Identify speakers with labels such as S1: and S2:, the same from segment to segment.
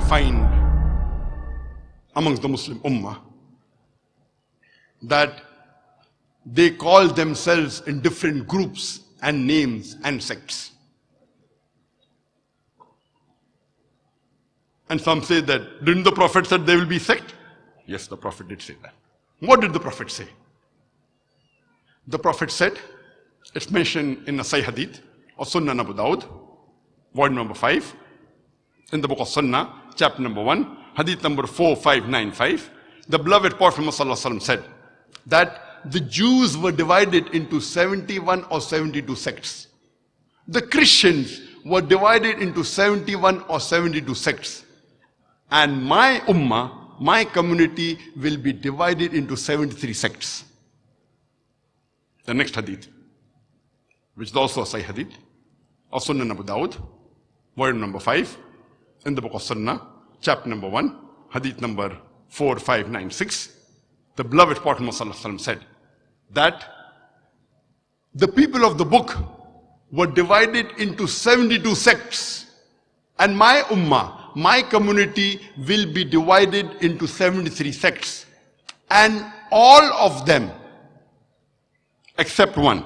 S1: find amongst the Muslim Ummah that they call themselves in different groups and names and sects. And some say that, didn't the Prophet said there will be sect? Yes, the Prophet did say that. What did the Prophet say? The Prophet said, it's mentioned in a Sahih Hadith of Sunnah Abu Dawud, volume number 5, in the book of Sunnah, chapter number 1, Hadith number 4595. The beloved Prophet Muhammad said that the Jews were divided into 71 or 72 sects. The Christians were divided into 71 or 72 sects. And my ummah, my community will be divided into 73 sects. The next hadith, which is also a Sahih hadith, of Sunnah Abu Dawud, volume number 5, in the book of Sunnah, chapter number 1, hadith number 4596. The beloved Prophet Muhammad said that the people of the book were divided into 72 sects, and my ummah, my community will be divided into 73 sects, and all of them except one,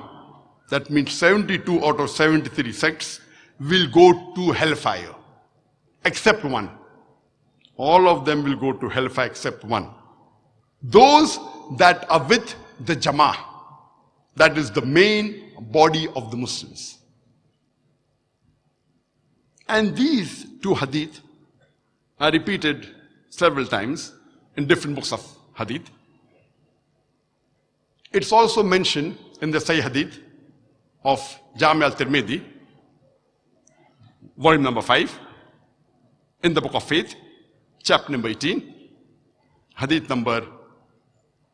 S1: that means 72 out of 73 sects will go to hellfire, except one. All of them will go to hellfire except one. Those that are with the Jama'ah, that is the main body of the Muslims. And these two hadith are repeated several times in different books of hadith. It's also mentioned in the Sahih Hadith of Jami al-Tirmidhi, volume number 5, in the book of Faith, chapter number 18, hadith number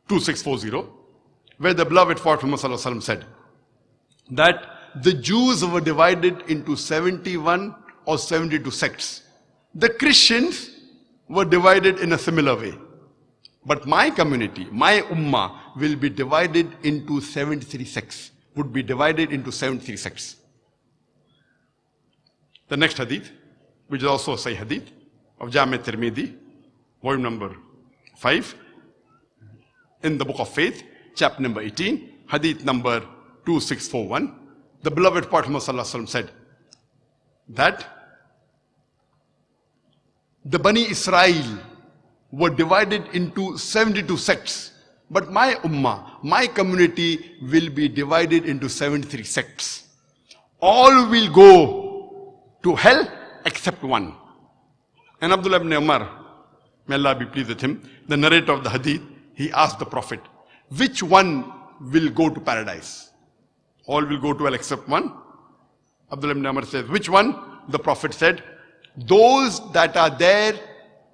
S1: 2640, where the beloved Prophet Muhammad said that the Jews were divided into 71 or 72 sects. The Christians were divided in a similar way. But my community, my ummah, will be divided into 73 sects, would be divided into 73 sects. The next hadith, which is also a Sahih hadith of Jami al-Tirmidhi, volume number 5, in the book of Faith, chapter number 18, hadith number 2641, the beloved Prophet Muhammad said that the Bani Israel were divided into 72 sects, but my ummah, my community will be divided into 73 sects. All will go to hell except one. And Abdullah ibn Umar, may Allah be pleased with him, the narrator of the hadith, he asked the Prophet, which one will go to paradise? All will go to hell except one. Abdullah ibn Umar says, which one? The Prophet said, those that are there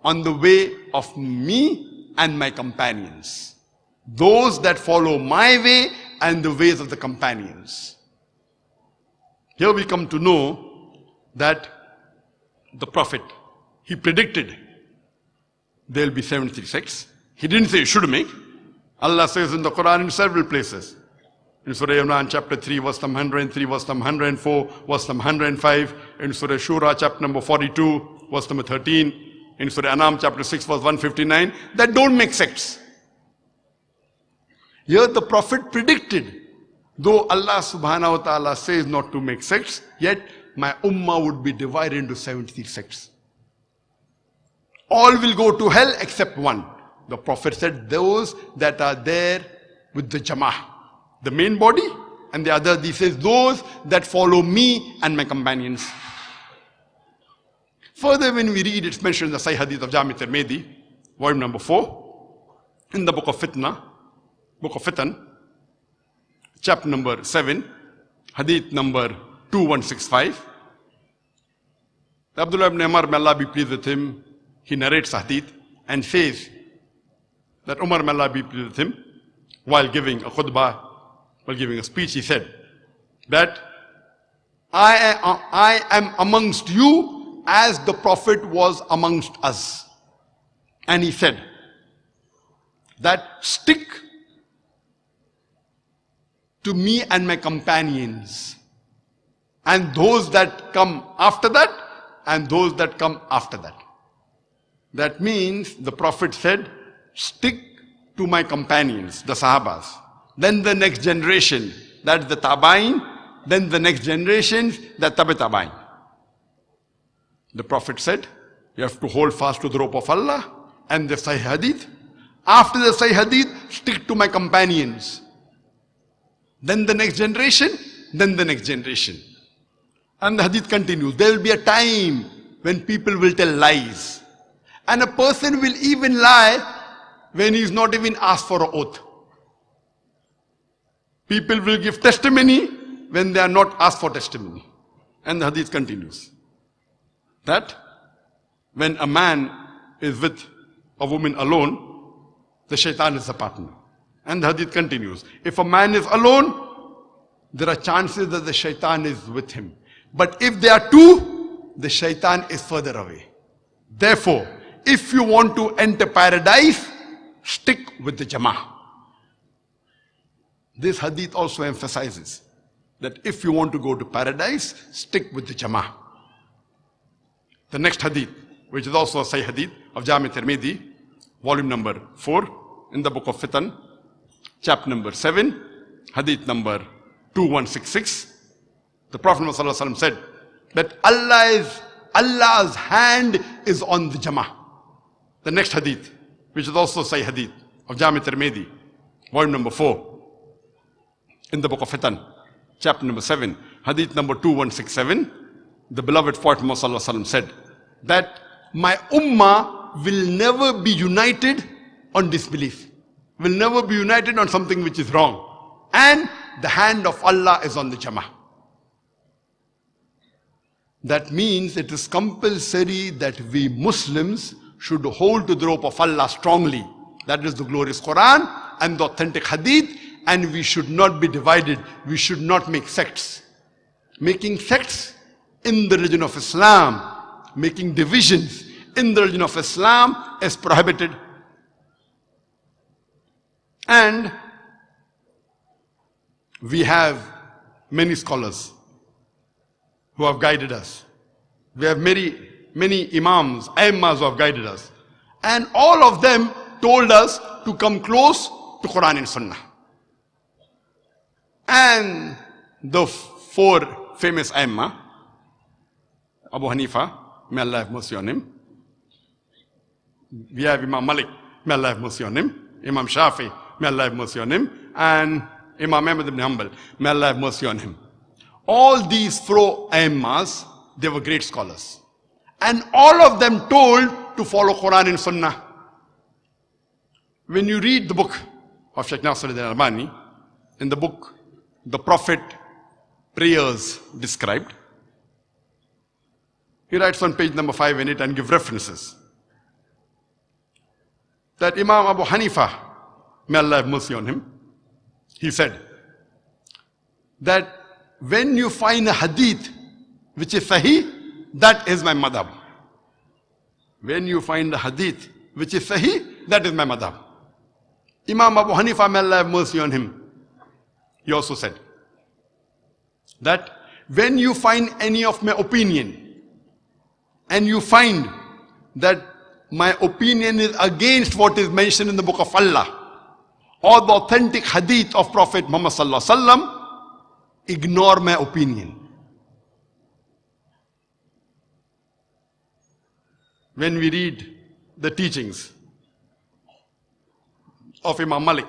S1: on the way of me and my companions. Those that follow my way and the ways of the companions. Here we come to know that the Prophet, he predicted there will be 73 sects. He didn't say you should make. Allah says in the Quran in several places. In Surah Imran chapter 3, verse number 103, verse number 104, verse number 105. In Surah Shura chapter number 42, verse number 13. In Surah Anam chapter 6, verse 159, that don't make sects. Here the Prophet predicted, though Allah subhanahu wa ta'ala says not to make sects, yet my ummah would be divided into 73 sects. All will go to hell except one. The Prophet said those that are there with the Jama'ah, the main body, and the other, he says those that follow me and my companions. Further, when we read, it's mentioned in the Sahih Hadith of Jami al-Tirmidhi, volume number 4, in the book of Fitan, chapter number 7, Hadith number 2165. Abdullah ibn Umar, may Allah be pleased with him, he narrates a hadith and says that Umar, may Allah be pleased with him, while giving a khutbah, while giving a speech, he said that I am amongst you as the Prophet was amongst us. And he said that stick to me and my companions, and those that come after that, and those that come after that. That means the Prophet said, stick to my companions, the Sahabas. Then the next generation, that's the Tabain. Then the next generation, the Tabi-Tabain. The Prophet said, you have to hold fast to the rope of Allah and the Sahih Hadith. After the Sahih Hadith, stick to my companions. Then the next generation, then the next generation. And the Hadith continues. There will be a time when people will tell lies. And a person will even lie when he is not even asked for an oath. People will give testimony when they are not asked for testimony. And the Hadith continues. That when a man is with a woman alone, the shaitan is a partner. And the Hadith continues. If a man is alone, there are chances that the shaitan is with him. But if they are two, the shaitan is further away. Therefore, if you want to enter paradise, stick with the Jama'ah. This hadith also emphasizes that if you want to go to paradise, stick with the Jama'ah. The next hadith, which is also a Sahih hadith of Jami Tirmidhi, volume number 4, in the book of Fitan, chapter number 7, hadith number 2166. The Prophet ﷺ said that Allah's hand is on the Jama'ah. The next hadith, which is also Sahih hadith of Jami Tirmidhi, volume number 4, in the book of Fitan, chapter number 7, hadith number 2167, the beloved Prophet ﷺ said that my ummah will never be united on disbelief, will never be united on something which is wrong. And the hand of Allah is on the Jama'ah. That means it is compulsory that we Muslims should hold to the rope of Allah strongly. That is the glorious Quran and the authentic hadith. And we should not be divided. We should not make sects. Making sects in the religion of Islam, making divisions in the religion of Islam is prohibited. And we have many scholars who have guided us. We have many imams, aimmas who have guided us. And all of them told us to come close to Quran and Sunnah. And the four famous aimma, Abu Hanifa, may Allah have mercy on him. We have Imam Malik, may Allah have mercy on him. Imam Shafi, may Allah have mercy on him. And Imam Ahmad ibn Hanbal, may Allah have mercy on him. All these four aimmas, they were great scholars. And all of them told to follow Quran and Sunnah. When you read the book of Shaykh Nasiruddin Albani, in the book, the Prophet prayers described, he writes on page number 5 in it and give references. That Imam Abu Hanifa, may Allah have mercy on him, he said that when you find a hadith which is sahih, that is my madhab. When you find a hadith which is sahih, that is my madhab. Imam Abu Hanifa, may Allah have mercy on him, he also said that when you find any of my opinion and you find that my opinion is against what is mentioned in the book of Allah or the authentic hadith of Prophet Muhammad sallallahu alaihi wasallam, ignore my opinion. When we read the teachings of Imam Malik,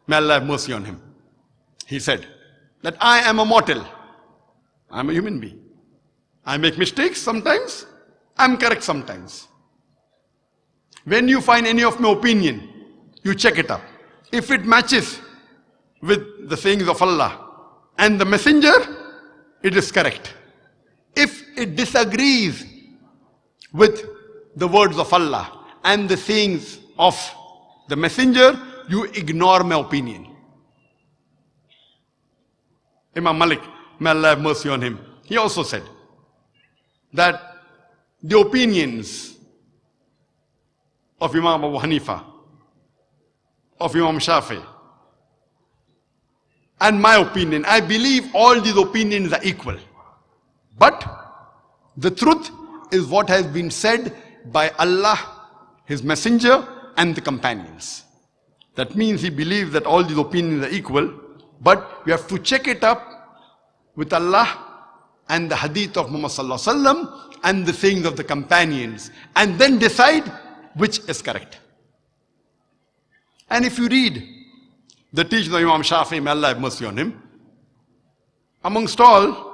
S1: may Allah have mercy on him, he said that I am a mortal. I am a human being. I make mistakes sometimes. I am correct sometimes. When you find any of my opinion, you check it up. If it matches with the sayings of Allah and the Messenger, it is correct. If it disagrees with the words of Allah and the sayings of the Messenger, you ignore my opinion. Imam Malik, may Allah have mercy on him, he also said that the opinions of Imam Abu Hanifa, of Imam Shafi, and my opinion, I believe all these opinions are equal. But the truth is what has been said by Allah his messenger, and the companions. That means he believes that all these opinions are equal, but we have to check it up with Allah and the hadith of Muhammad sallallahu alaihi wasallam and the sayings of the companions, and then decide which is correct. And if you read the teachings of Imam Shafi'i, may Allah have mercy on him, amongst all,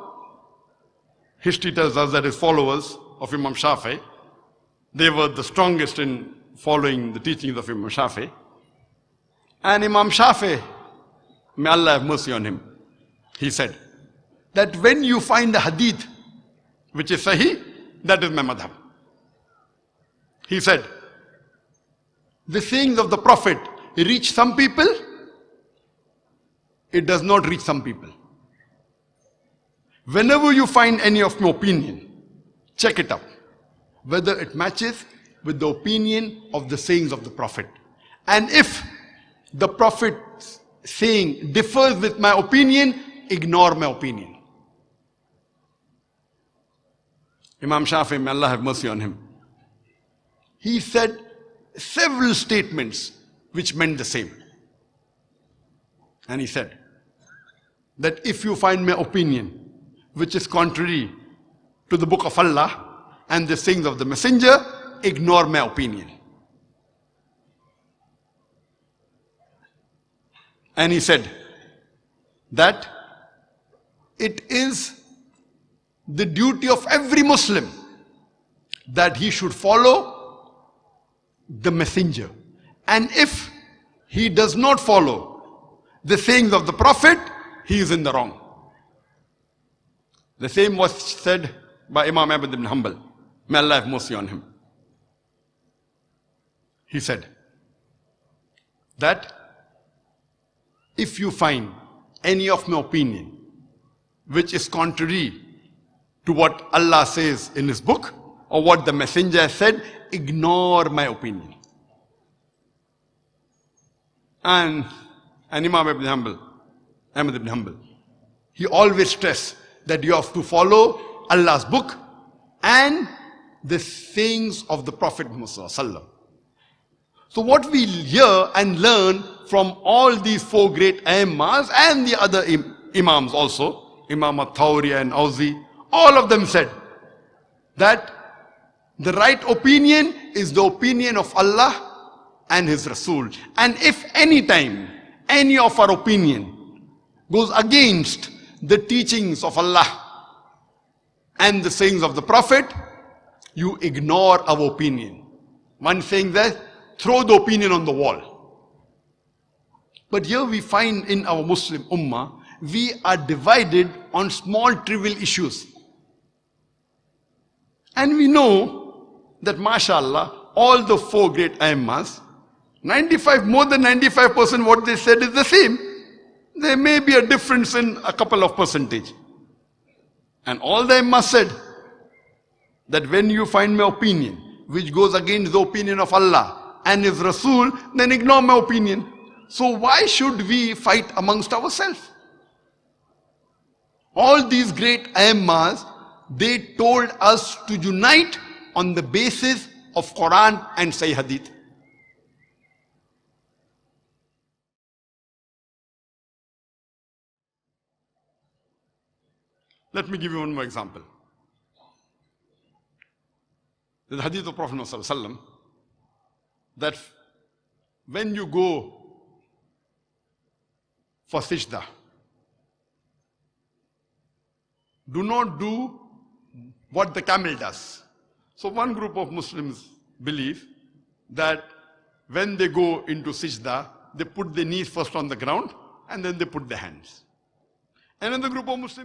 S1: history tells us that his followers of Imam Shafi'i, they were the strongest in following the teachings of Imam Shafi'i. And Imam Shafi'i, may Allah have mercy on him, he said that when you find a hadith which is sahih, that is my madhab. He said, the sayings of the Prophet reach some people, it does not reach some people. Whenever you find any of my opinion, check it out, whether it matches with the opinion of the sayings of the Prophet. And if the Prophet's saying differs with my opinion, ignore my opinion. Imam Shafi'i, may Allah have mercy on him, he said several statements which meant the same. And he said that if you find my opinion which is contrary to the book of Allah and the sayings of the messenger, ignore my opinion. And he said that it is the duty of every Muslim that he should follow the messenger. And if he does not follow the sayings of the Prophet, he is in the wrong. The same was said by Imam Ahmad ibn Hanbal. May Allah have mercy on him. He said that if you find any of my opinion which is contrary to what Allah says in his book or what the messenger has said, ignore my opinion. And Imam Ahmad ibn Hanbal, he always stressed that you have to follow Allah's book and the sayings of the Prophet Muhammad sallallahu alaihi wasallam. So what we hear and learn from all these four great Aimmas and the other Imams also, Imam al-Thawri and Auzi, all of them said that the right opinion is the opinion of Allah and His Rasul. And if any time any of our opinion goes against the teachings of Allah and the sayings of the Prophet, you ignore our opinion. One saying that, throw the opinion on the wall. But here we find in our Muslim Ummah, we are divided on small trivial issues. And we know that mashallah, all the four great Aimmas, more than 95% what they said is the same. There may be a difference in a couple of percentage. And all the Aimmas said that when you find my opinion which goes against the opinion of Allah and His Rasul, then ignore my opinion. So why should we fight amongst ourselves? All these great Aimmas, they told us to unite on the basis of Quran and Sahih Hadith. Let me give you one more example. The Hadith of Prophet ﷺ, that when you go for sajda, do not do what the camel does. So one group of Muslims believe that when they go into sajda, they put their knees first on the ground and then they put their hands. Another group of Muslims